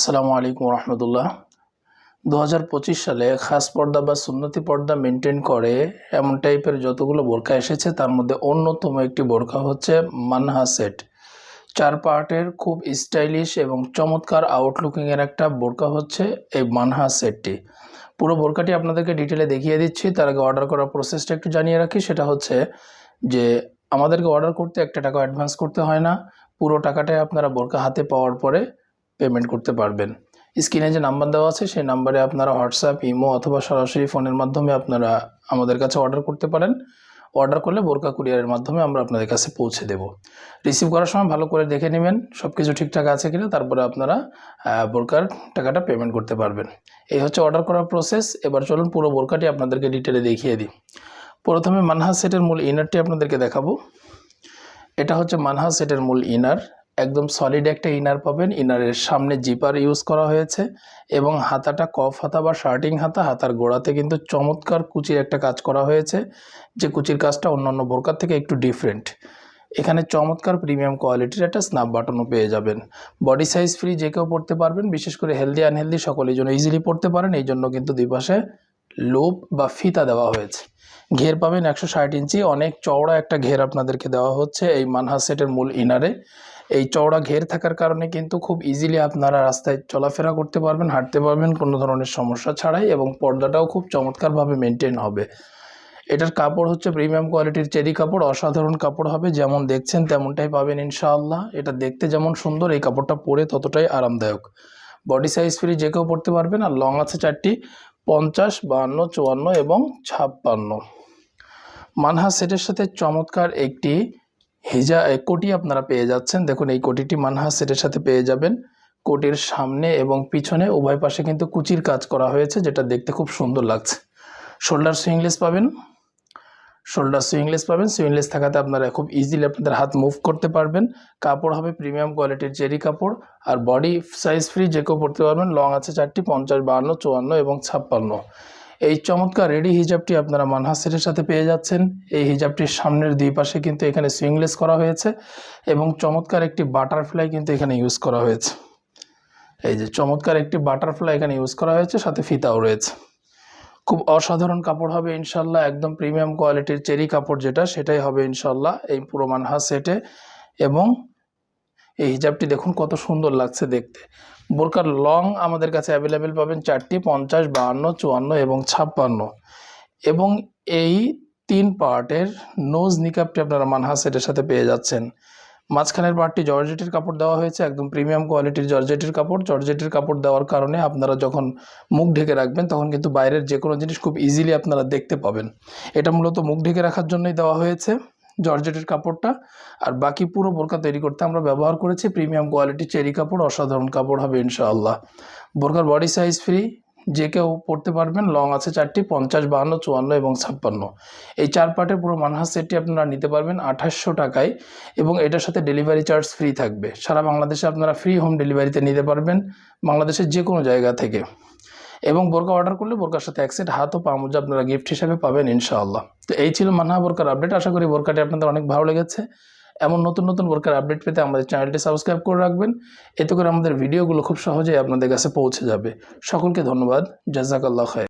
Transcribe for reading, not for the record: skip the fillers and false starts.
আসসালামু আলাইকুম রহমতুল্লাহ। 2025 সালে খাস পর্দা বা সুন্নতি পর্দা মেনটেন করে এমন টাইপের যতগুলো বোরকা এসেছে তার মধ্যে অন্যতম একটি বোরকা হচ্ছে মানহা সেট। 4 পার্টের খুব স্টাইলিশ এবং চমৎকার আউটলুকিংয়ের একটা বোরকা হচ্ছে এই মানহা সেটটি। পুরো বোরকাটি আপনাদেরকে ডিটেলে দেখিয়ে দিচ্ছি। তার আগে অর্ডার করার প্রসেসটা একটু জানিয়ে রাখি। সেটা হচ্ছে যে আমাদেরকে অর্ডার করতে 1 টাকা অ্যাডভান্স করতে হয় না। পুরো টাকাটাই আপনারা বোরকা হাতে পাওয়ার পরে পেমেন্ট করতে পারবেন। স্ক্রিনে যে নাম্বার দেওয়া আছে সেই নাম্বারে আপনারা হোয়াটসঅ্যাপ, ইমো অথবা সরাসরি ফোনের মাধ্যমে আপনারা আমাদের কাছে অর্ডার করতে পারেন। অর্ডার করলে বোরকা কুরিয়ারের মাধ্যমে আমরা আপনাদের কাছে পৌঁছে দেব। রিসিভ করার সময় ভালো করে দেখে নেবেন সব কিছু ঠিকঠাক আছে কিনা, তারপরে আপনারা বোরকার টাকাটা পেমেন্ট করতে পারবেন। এই হচ্ছে অর্ডার করার প্রসেস। এবার চলুন পুরো বোরকাটি আপনাদেরকে ডিটেলে দেখিয়ে দিই। প্রথমে মানহা সেটের মূল ইনারটি আপনাদেরকে দেখাবো। এটা হচ্ছে মানহা সেটের মূল ইনার। একদম সলিড একটা ইনার পাবেন। ইনারের সামনে জিপার ইউজ করা হয়েছে এবং হাতাটা কফ হাতা বা শার্টিং হাতা। হাতার গোড়াতে কিন্তু চমৎকার কুচির একটা কাজ করা হয়েছে, যে কুচির কাজটা অন্যান্য বোরকার থেকে একটু ডিফারেন্ট। এখানে চমৎকার প্রিমিয়াম কোয়ালিটির একটা স্ন্যাপ বাটনও পেয়ে যাবেন। বডি সাইজ ফ্রি, যে কেউ পড়তে পারবেন, বিশেষ করে হেলদি আনহেলদি সকলের জন্য ইজিলি পড়তে পারেন। এই জন্য কিন্তু দুই পাশে লুপ বা ফিতা দেওয়া হয়েছে। ঘের পাবেন 160 ইঞ্চি, অনেক চওড়া একটা ঘের আপনাদেরকে দেওয়া হচ্ছে এই মানহা সেটের মূল ইনারে। এই চওড়া ঘের থাকার কারণে কিন্তু খুব ইজিলি আপনারা রাস্তায় চলাফেরা করতে পারবেন, হাঁটতে পারবেন কোনো ধরনের সমস্যা ছাড়াই, এবং পর্দাটাও খুব চমৎকারভাবে মেনটেন হবে। এটার কাপড় হচ্ছে প্রিমিয়াম কোয়ালিটির চেরি কাপড়, অসাধারণ কাপড় হবে। যেমন দেখছেন তেমনটাই পাবেন ইনশাআল্লাহ। এটা দেখতে যেমন সুন্দর, এই কাপড়টা পরে ততটাই আরামদায়ক। বডি সাইজ ফ্রি, যে কেউ পড়তে পারবেন। আর লং আছে 4টি, 50, 52, 54 এবং 56। মানহা সেটের সাথে চমৎকার একটি কোটি আপনারা পেয়ে যাচ্ছেন। দেখুন, এই কোটিটি মানহা সেটের সাথে পেয়ে যাবেন। কোটির সামনে এবং পিছনে উভয় পাশে কিন্তু কুচির কাজ করা হয়েছে, যেটা দেখতে খুব সুন্দর লাগছে। শোল্ডার সুইংলেস পাবেন। সুইংলেস থাকাতে আপনারা খুব ইজিলি আপনাদের হাত মুভ করতে পারবেন। কাপড় হবে প্রিমিয়াম কোয়ালিটির চেরি কাপড়। আর বডি সাইজ ফ্রি, যে কেউ পড়তে পারবেন। লং আছে 4টি, 50, 52, 54 এবং 56। এই চমৎকার রেডি হিজাবটি আপনারা মানহা সেটের সাথে পেয়ে যাচ্ছেন। এই হিজাবটির সামনের দুই পাশে কিন্তু এখানে সুইংলেস করা হয়েছে এবং চমৎকার একটি বাটারফ্লাই কিন্তু এখানে ইউজ করা হয়েছে। এই যে চমৎকার একটি বাটারফ্লাই এখানে ইউজ করা হয়েছে, সাথে ফিতাও রয়েছে। খুব অসাধারণ কাপড় হবে ইনশাল্লাহ। একদম প্রিমিয়াম কোয়ালিটির চেরি কাপড় যেটা, সেটাই হবে ইনশাল্লাহ এই পুরো মানহা সেটে। এবং এই হিজাবটি দেখুন কত সুন্দর লাগছে দেখতে। বোরকার লং আমাদের কাছে অ্যাভেলেবেল পাবেন 4টি, 50, 52, 54 এবং 56। এবং এই 3 পার্টের নোজ নিকাপটি আপনারা মানহা সেটের সাথে পেয়ে যাচ্ছেন। মাঝখানের পার্টটি জর্জেটের কাপড় দেওয়া হয়েছে, একদম প্রিমিয়াম কোয়ালিটির জর্জেটের কাপড়। জর্জেটের কাপড় দেওয়ার কারণে আপনারা যখন মুখ ঢেকে রাখবেন তখন কিন্তু বাইরের যে কোনো জিনিস খুব ইজিলি আপনারা দেখতে পাবেন। এটা মূলত মুখ ঢেকে রাখার জন্যই দেওয়া হয়েছে জর্জেটের কাপড়টা। আর বাকি পুরো বোরকা তৈরি করতে আমরা ব্যবহার করেছি প্রিমিয়াম কোয়ালিটির চেরি কাপড়। অসাধারণ কাপড় হবে ইনশাআল্লাহ। বোরকার বডি সাইজ ফ্রি, যে কেউ পড়তে পারবেন। লং আছে 4টি, 50, 52, 54 এবং 56। এই 4 পার্টের পুরো মানহা সেটটি আপনারা নিতে পারবেন 2800 টাকায়, এবং এটার সাথে ডেলিভারি চার্জ ফ্রি থাকবে। সারা বাংলাদেশে আপনারা ফ্রি হোম ডেলিভারিতে নিতে পারবেন, বাংলাদেশের যে কোনো জায়গা থেকে। এবং বোরকা অর্ডার করলে বোরকার সাথে 1 সেট হাত ও পা মোজা আপনারা গিফট হিসাবে পাবেন ইনশাআল্লাহ। তো এই ছিল মানহা বোরকার আপডেট। আশা করি বোরকাটি আপনাদের অনেক ভালো লেগেছে। এমন নতুন নতুন বোরকার আপডেট পেতে আমাদের চ্যানেলটি সাবস্ক্রাইব করে রাখবেন। এতে করে আমাদের ভিডিওগুলো খুব সহজেই আপনাদের কাছে পৌঁছে যাবে। সকলকে ধন্যবাদ। জাযাকাল্লাহ খায়র।